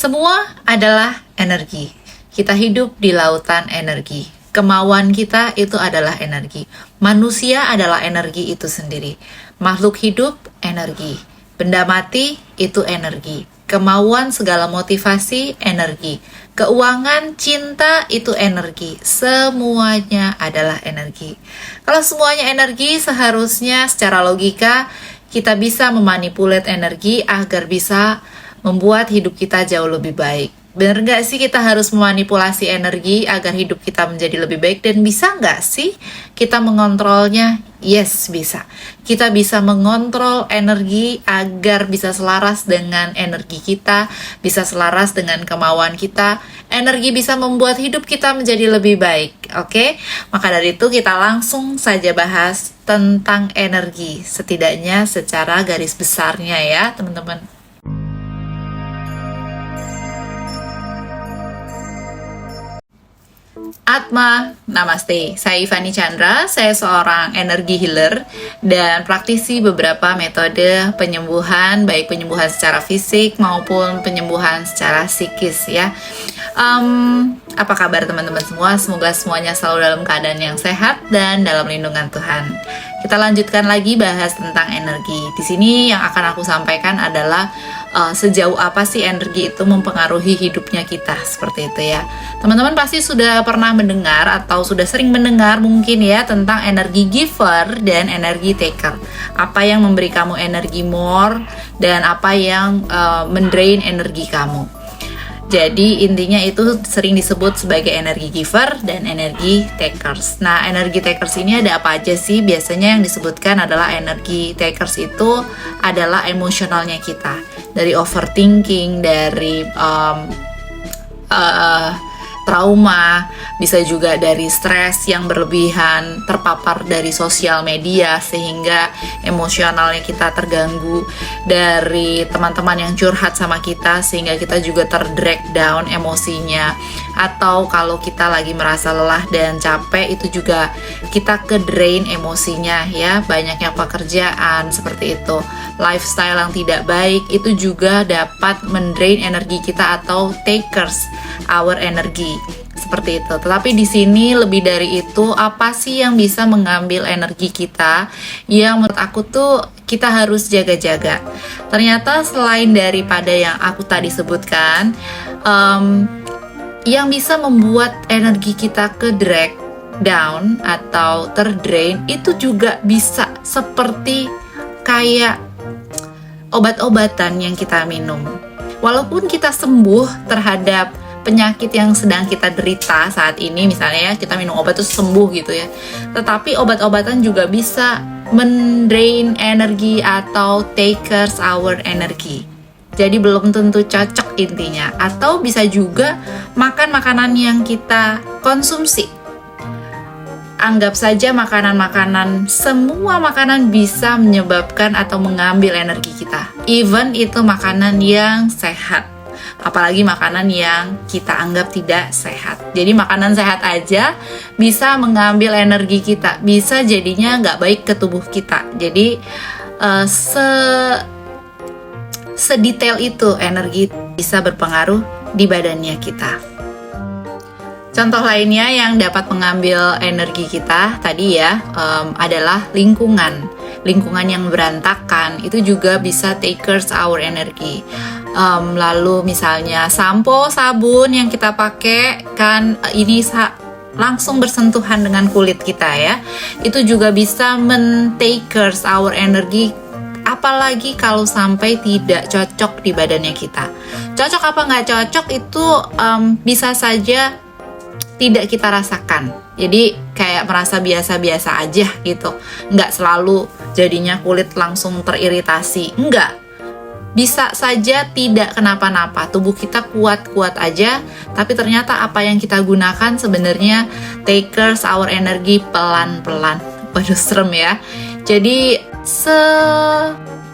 Semua adalah energi. Kita hidup di lautan energi. Kemauan kita itu adalah energi. Manusia adalah energi itu sendiri. Makhluk hidup, energi. Benda mati, itu energi. Kemauan, segala motivasi, energi. Keuangan, cinta, itu energi. Semuanya adalah energi. Kalau semuanya energi, seharusnya secara logika kita bisa memanipulate energi agar bisa membuat hidup kita jauh lebih baik. Bener gak sih kita harus memanipulasi energi agar hidup kita menjadi lebih baik? Dan bisa gak sih kita mengontrolnya? Yes, bisa. Kita bisa mengontrol energi agar bisa selaras dengan energi kita, bisa selaras dengan kemauan kita. Energi bisa membuat hidup kita menjadi lebih baik, oke? Maka dari itu kita langsung saja bahas tentang energi, setidaknya secara garis besarnya ya, teman-teman. Atma, namaste. Saya Ivani Chandra, saya seorang energi healer dan praktisi beberapa metode penyembuhan, baik penyembuhan secara fisik maupun penyembuhan secara psikis ya. Apa kabar teman-teman semua? Semoga semuanya selalu dalam keadaan yang sehat dan dalam lindungan Tuhan. Kita lanjutkan lagi bahas tentang energi. Di sini yang akan aku sampaikan adalah sejauh apa sih energi itu mempengaruhi hidupnya kita, seperti itu ya. Teman-teman pasti sudah pernah mendengar atau sudah sering mendengar mungkin ya tentang energi giver dan energi taker. Apa yang memberi kamu energi more dan apa yang mendrain energi kamu. Jadi intinya itu sering disebut sebagai energi giver dan energi takers. Nah, energi takers ini ada apa aja sih? Biasanya yang disebutkan adalah energi takers itu adalah emosionalnya kita. Dari overthinking, dari trauma, bisa juga dari stres yang berlebihan, terpapar dari sosial media sehingga emosionalnya kita terganggu, dari teman-teman yang curhat sama kita sehingga kita juga terdrag down emosinya, atau kalau kita lagi merasa lelah dan capek itu juga kita ke drain emosinya ya, banyaknya pekerjaan seperti itu, lifestyle yang tidak baik itu juga dapat mendrain energi kita atau takers our energy. Seperti itu. Tetapi di sini lebih dari itu, apa sih yang bisa mengambil energi kita? Yang menurut aku tuh kita harus jaga-jaga. Ternyata selain daripada yang aku tadi sebutkan, yang bisa membuat energi kita ke drag down atau terdrain itu juga bisa seperti kayak obat-obatan yang kita minum. Walaupun kita sembuh terhadap penyakit yang sedang kita derita saat ini, misalnya ya kita minum obat terus sembuh gitu ya, tetapi obat-obatan juga bisa mendrain energi atau takers our energy. Jadi belum tentu cocok intinya. Atau bisa juga makan makanan yang kita konsumsi. Anggap saja makanan-makanan, semua makanan bisa menyebabkan atau mengambil energi kita, even itu makanan yang sehat, apalagi makanan yang kita anggap tidak sehat. Jadi makanan sehat aja bisa mengambil energi kita, bisa jadinya nggak baik ke tubuh kita. Jadi sedetail itu energi bisa berpengaruh di badannya kita. Contoh lainnya yang dapat mengambil energi kita tadi ya adalah lingkungan yang berantakan, itu juga bisa takers our energy. Lalu misalnya sampo, sabun yang kita pakai kan ini langsung bersentuhan dengan kulit kita ya, itu juga bisa men-takers our energy. Apalagi kalau sampai tidak cocok di badannya kita. Cocok apa nggak cocok itu bisa saja tidak kita rasakan. Jadi kayak merasa biasa-biasa aja gitu, nggak selalu jadinya kulit langsung teriritasi, enggak. Bisa saja tidak kenapa-napa, tubuh kita kuat-kuat aja, tapi ternyata apa yang kita gunakan sebenarnya takers our energy pelan-pelan. Waduh, serem ya. Jadi sebahaya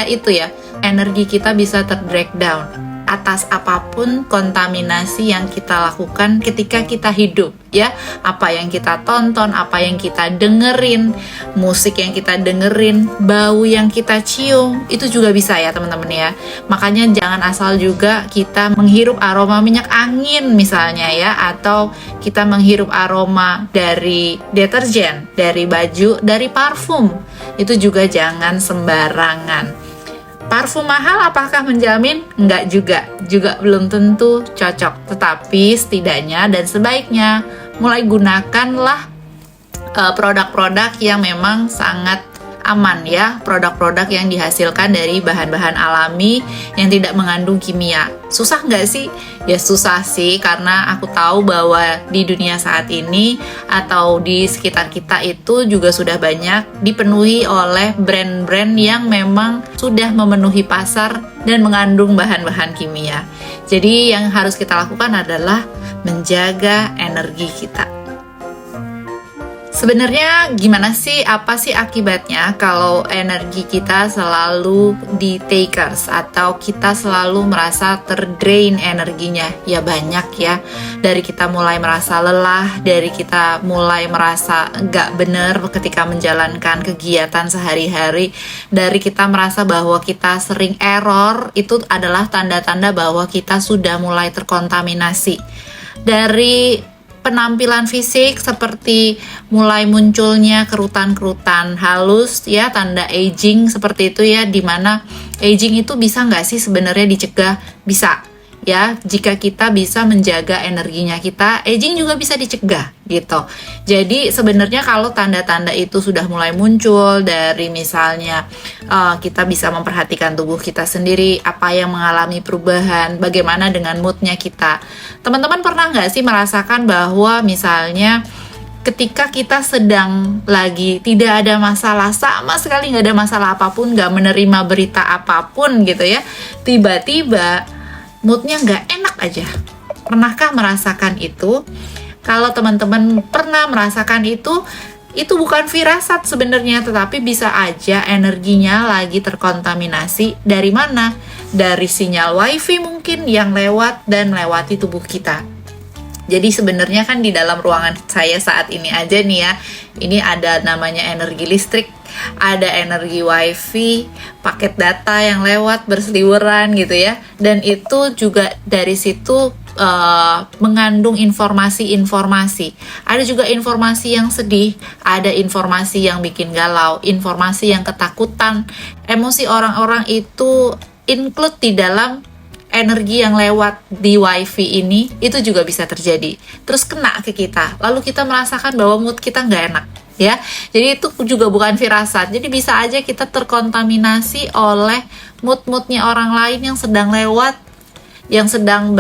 itu ya, energi kita bisa terdrag down. atas apapun kontaminasi yang kita lakukan ketika kita hidup, ya. Apa yang kita tonton, apa yang kita dengerin, musik yang kita dengerin, bau yang kita cium, itu juga bisa ya teman-teman ya. Makanya jangan asal juga kita menghirup aroma minyak angin misalnya ya, atau kita menghirup aroma dari deterjen, dari baju, dari parfum. Itu juga jangan sembarangan. Parfum mahal apakah menjamin? Enggak juga belum tentu cocok. Tetapi setidaknya dan sebaiknya mulai gunakanlah produk-produk yang memang sangat aman ya, produk-produk yang dihasilkan dari bahan-bahan alami yang tidak mengandung kimia. Susah nggak sih? Ya susah sih, karena aku tahu bahwa di dunia saat ini atau di sekitar kita itu juga sudah banyak dipenuhi oleh brand-brand yang memang sudah memenuhi pasar dan mengandung bahan-bahan kimia. Jadi yang harus kita lakukan adalah menjaga energi kita. Sebenarnya gimana sih, apa sih akibatnya kalau energi kita selalu di takers atau kita selalu merasa terdrain energinya? Ya banyak ya, dari kita mulai merasa lelah, dari kita mulai merasa gak bener ketika menjalankan kegiatan sehari-hari, dari kita merasa bahwa kita sering error, itu adalah tanda-tanda bahwa kita sudah mulai terkontaminasi. Dari penampilan fisik seperti mulai munculnya kerutan-kerutan halus ya, tanda aging seperti itu ya, dimana aging itu bisa nggak sih sebenarnya dicegah? Bisa ya, jika kita bisa menjaga energinya kita, aging juga bisa dicegah gitu. Jadi sebenarnya kalau tanda-tanda itu sudah mulai muncul dari misalnya kita bisa memperhatikan tubuh kita sendiri, apa yang mengalami perubahan, bagaimana dengan moodnya kita. Teman-teman pernah nggak sih merasakan bahwa misalnya ketika kita sedang lagi tidak ada masalah, sama sekali nggak ada masalah apapun, nggak menerima berita apapun gitu ya, tiba-tiba moodnya nggak enak aja. Pernahkah merasakan itu? Kalau teman-teman pernah merasakan itu bukan firasat sebenarnya, tetapi bisa aja energinya lagi terkontaminasi. Dari mana? Dari sinyal wifi mungkin yang lewat dan melewati tubuh kita. Jadi sebenarnya kan di dalam ruangan saya saat ini aja nih ya, ini ada namanya energi listrik, ada energi wifi, paket data yang lewat berseliweran gitu ya, dan itu juga dari situ mengandung informasi-informasi. Ada juga informasi yang sedih, ada informasi yang bikin galau, informasi yang ketakutan. Emosi orang-orang itu include di dalam energi yang lewat di wifi ini, itu juga bisa terjadi. Terus kena ke kita, lalu kita merasakan bahwa mood kita nggak enak. Ya, jadi itu juga bukan firasat. Jadi bisa aja kita terkontaminasi oleh mood-moodnya orang lain yang sedang lewat, yang sedang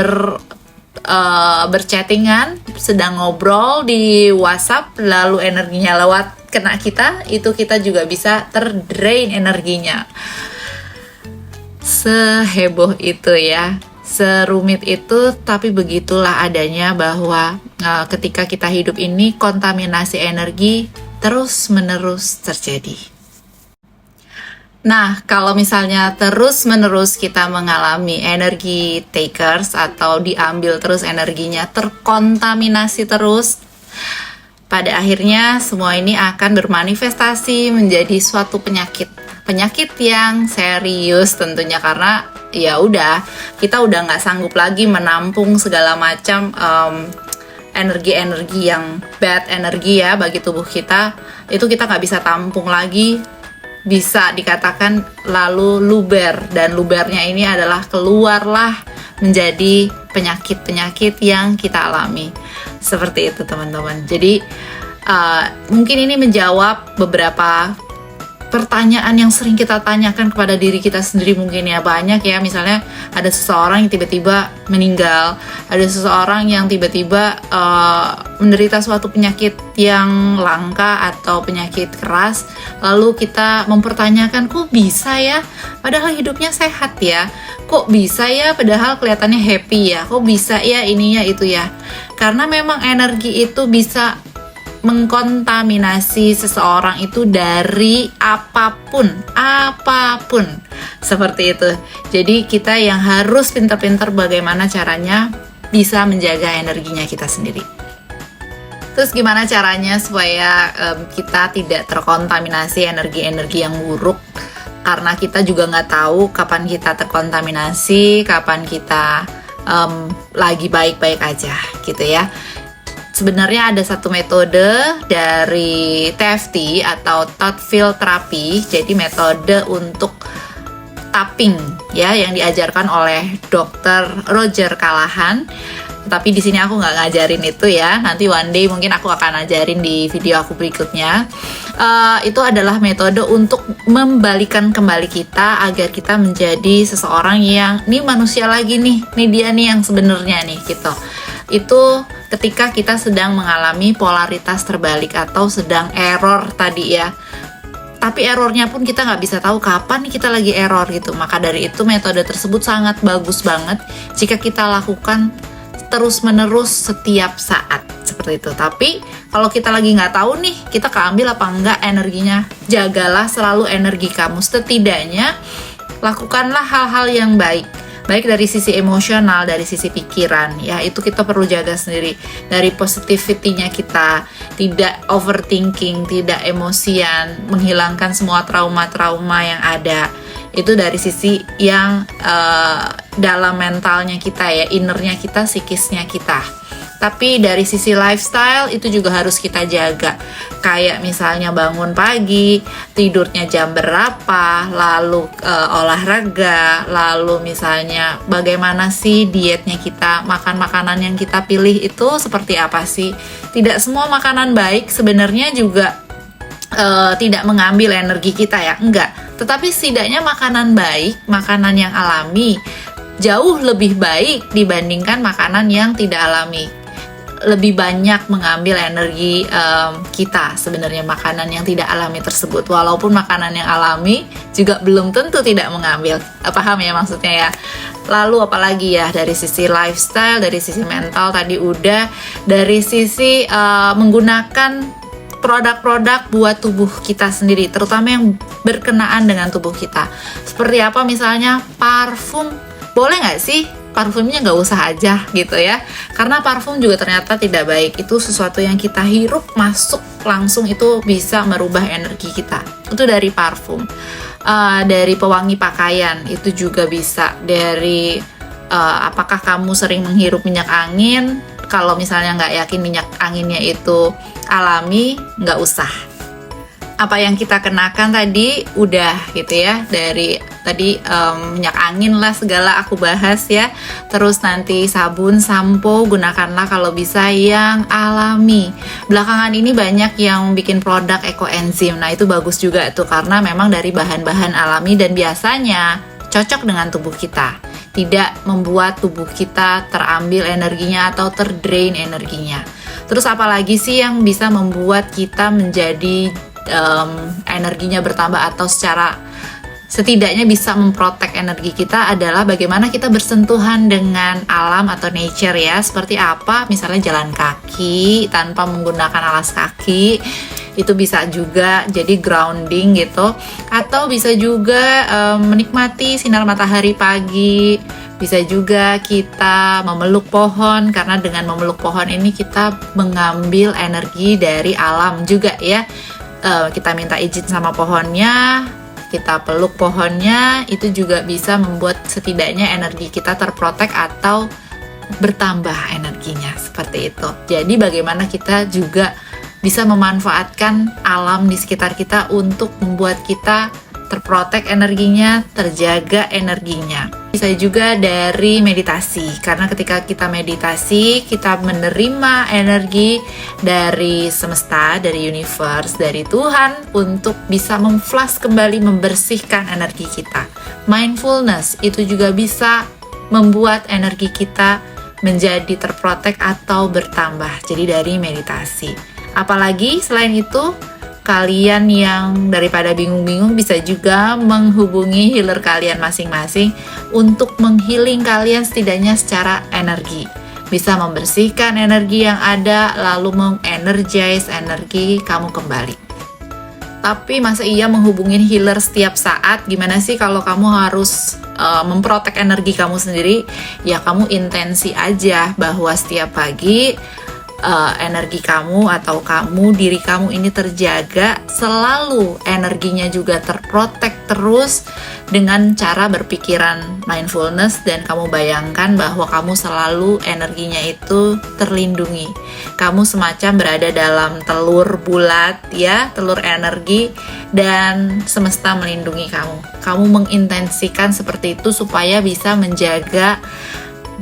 berchattingan, sedang ngobrol di WhatsApp, lalu energinya lewat kena kita, itu kita juga bisa terdrain energinya. Seheboh itu ya, serumit itu, tapi begitulah adanya bahwa ketika kita hidup ini kontaminasi energi terus-menerus terjadi. Nah, kalau misalnya terus-menerus kita mengalami energi takers atau diambil terus energinya, terkontaminasi terus, pada akhirnya semua ini akan bermanifestasi menjadi suatu penyakit. Penyakit yang serius tentunya, karena ya udah, kita udah nggak sanggup lagi menampung segala macam energi-energi yang bad energi ya bagi tubuh kita. Itu kita nggak bisa tampung lagi, bisa dikatakan lalu luber, dan lubernya ini adalah keluarlah menjadi penyakit-penyakit yang kita alami. Seperti itu teman-teman. Jadi mungkin ini menjawab beberapa pertanyaan yang sering kita tanyakan kepada diri kita sendiri mungkin ya. Banyak ya, misalnya ada seseorang yang tiba-tiba meninggal, ada seseorang yang tiba-tiba menderita suatu penyakit yang langka atau penyakit keras, lalu kita mempertanyakan, kok bisa ya padahal hidupnya sehat ya, kok bisa ya padahal kelihatannya happy ya, kok bisa ya ininya itu ya. Karena memang energi itu bisa mengkontaminasi seseorang itu dari apapun seperti itu. Jadi kita yang harus pintar-pintar bagaimana caranya bisa menjaga energinya kita sendiri. Terus gimana caranya supaya kita tidak terkontaminasi energi-energi yang buruk? Karena kita juga nggak tahu kapan kita terkontaminasi, kapan kita lagi baik-baik aja gitu ya. Sebenarnya ada satu metode dari TFT atau Thought Field Therapy, jadi metode untuk tapping ya yang diajarkan oleh Dr. Roger Callahan. Tapi di sini aku nggak ngajarin itu ya. Nanti one day mungkin aku akan ngajarin di video aku berikutnya. Itu adalah metode untuk membalikan kembali kita agar kita menjadi seseorang yang nih manusia lagi nih dia nih yang sebenarnya nih gitu. Itu ketika kita sedang mengalami polaritas terbalik atau sedang error tadi ya. Tapi errornya pun kita nggak bisa tahu kapan nih kita lagi error gitu. Maka dari itu metode tersebut sangat bagus banget jika kita lakukan terus-menerus setiap saat seperti itu. Tapi kalau kita lagi nggak tahu nih kita keambil apa enggak energinya, jagalah selalu energi kamu. Setidaknya lakukanlah hal-hal yang baik dari sisi emosional, dari sisi pikiran ya, itu kita perlu jaga sendiri. Dari positivity-nya kita, tidak overthinking, tidak emosian, menghilangkan semua trauma-trauma yang ada. Itu dari sisi yang dalam mentalnya kita ya, innernya kita, psikisnya kita. Tapi dari sisi lifestyle itu juga harus kita jaga. Kayak misalnya bangun pagi, tidurnya jam berapa, lalu olahraga, lalu misalnya bagaimana sih dietnya kita, makan makanan yang kita pilih itu seperti apa sih. Tidak semua makanan baik sebenarnya juga tidak mengambil energi kita ya, enggak. Tetapi setidaknya makanan baik, makanan yang alami jauh lebih baik dibandingkan makanan yang tidak alami. Lebih banyak mengambil energi kita sebenarnya makanan yang tidak alami tersebut. Walaupun makanan yang alami juga belum tentu tidak mengambil. Paham ya maksudnya ya? Lalu apalagi ya, dari sisi lifestyle, dari sisi mental tadi udah, dari sisi menggunakan produk-produk buat tubuh kita sendiri, terutama yang berkenaan dengan tubuh kita. Seperti apa misalnya parfum, boleh nggak sih parfumnya nggak usah aja gitu ya, karena parfum juga ternyata tidak baik. Itu sesuatu yang kita hirup masuk langsung itu bisa merubah energi kita. Itu dari parfum. Dari pewangi pakaian itu juga bisa. Dari apakah kamu sering menghirup minyak angin? Kalau misalnya nggak yakin minyak anginnya itu alami, nggak usah. Apa yang kita kenakan tadi udah gitu ya, dari tadi minyak angin lah segala aku bahas ya. Terus nanti sabun, sampo gunakanlah kalau bisa yang alami. Belakangan ini banyak yang bikin produk ekoenzim. Nah itu bagus juga tuh, karena memang dari bahan-bahan alami dan biasanya cocok dengan tubuh kita. Tidak membuat tubuh kita terambil energinya atau terdrain energinya. Terus apalagi sih yang bisa membuat kita menjadi energinya bertambah atau secara setidaknya bisa memprotek energi kita adalah bagaimana kita bersentuhan dengan alam atau nature ya. Seperti apa? Misalnya jalan kaki tanpa menggunakan alas kaki. Itu bisa juga jadi grounding gitu. Atau bisa juga menikmati sinar matahari pagi. Bisa juga kita memeluk pohon, karena dengan memeluk pohon ini kita mengambil energi dari alam juga ya. Kita minta izin sama pohonnya, kita peluk pohonnya, itu juga bisa membuat setidaknya energi kita terprotek atau bertambah energinya, seperti itu. Jadi bagaimana kita juga bisa memanfaatkan alam di sekitar kita untuk membuat kita terprotek energinya, terjaga energinya. Bisa juga dari meditasi, karena ketika kita meditasi, kita menerima energi dari semesta, dari universe, dari Tuhan untuk bisa memflash kembali, membersihkan energi kita. Mindfulness itu juga bisa membuat energi kita menjadi terprotek atau bertambah. Jadi dari meditasi. Apalagi selain itu, kalian yang daripada bingung-bingung bisa juga menghubungi healer kalian masing-masing untuk menghealing kalian setidaknya secara energi. bisa membersihkan energi yang ada, lalu mengenergize energi kamu kembali. Tapi masa iya menghubungin healer setiap saat? Gimana sih kalau kamu harus memprotek energi kamu sendiri? Ya kamu intensi aja bahwa setiap pagi energi kamu atau diri kamu ini terjaga, selalu energinya juga terprotek terus dengan cara berpikiran mindfulness, dan kamu bayangkan bahwa kamu selalu energinya itu terlindungi. Kamu semacam berada dalam telur bulat ya, telur energi, dan semesta melindungi kamu. Kamu mengintensikan seperti itu supaya bisa menjaga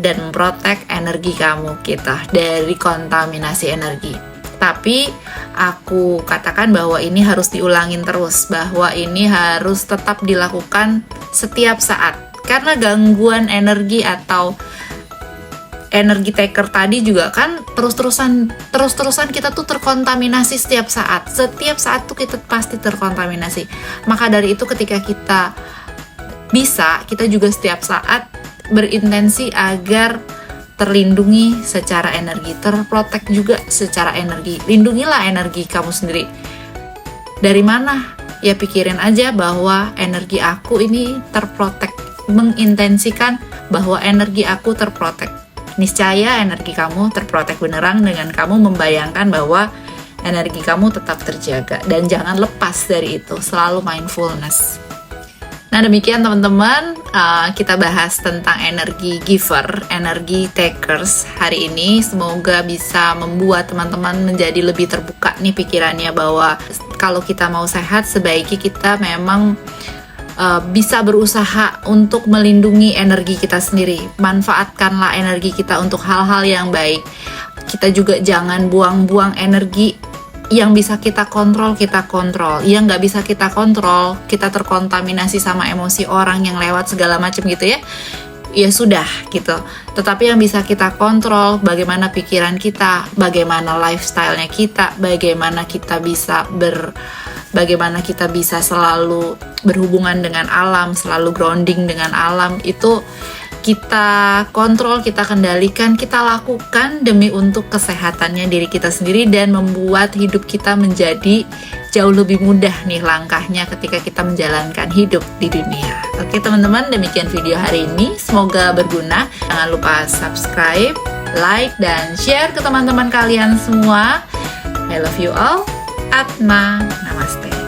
dan memprotek energi kamu dari kontaminasi energi. Tapi aku katakan bahwa ini harus diulangin terus, bahwa ini harus tetap dilakukan setiap saat, karena gangguan energi atau energi taker tadi juga kan terus-terusan kita tuh terkontaminasi setiap saat tuh kita pasti terkontaminasi. Maka dari itu ketika kita juga setiap saat berintensi agar terlindungi secara energi, terprotek juga secara energi. Lindungilah energi kamu sendiri. Dari mana? Ya pikirin aja bahwa energi aku ini terprotek, mengintensikan bahwa energi aku terprotek. Niscaya energi kamu terprotek beneran dengan kamu membayangkan bahwa energi kamu tetap terjaga, dan jangan lepas dari itu, selalu mindfulness. Nah demikian teman-teman, kita bahas tentang energi giver, energi takers hari ini. Semoga bisa membuat teman-teman menjadi lebih terbuka nih pikirannya, bahwa kalau kita mau sehat sebaiknya kita memang bisa berusaha untuk melindungi energi kita sendiri. Manfaatkanlah energi kita untuk hal-hal yang baik. Kita juga jangan buang-buang energi. Yang bisa kita kontrol, yang nggak bisa kita kontrol, kita terkontaminasi sama emosi orang yang lewat segala macam gitu ya sudah gitu. Tetapi yang bisa kita kontrol, bagaimana pikiran kita, bagaimana lifestyle-nya kita, bagaimana kita bisa selalu berhubungan dengan alam, selalu grounding dengan alam, itu kita kontrol, kita kendalikan, kita lakukan demi untuk kesehatannya diri kita sendiri, dan membuat hidup kita menjadi jauh lebih mudah nih langkahnya ketika kita menjalankan hidup di dunia. Oke teman-teman, demikian video hari ini, semoga berguna. Jangan lupa subscribe, like, dan share ke teman-teman kalian semua. I love you all. Atma, namaste.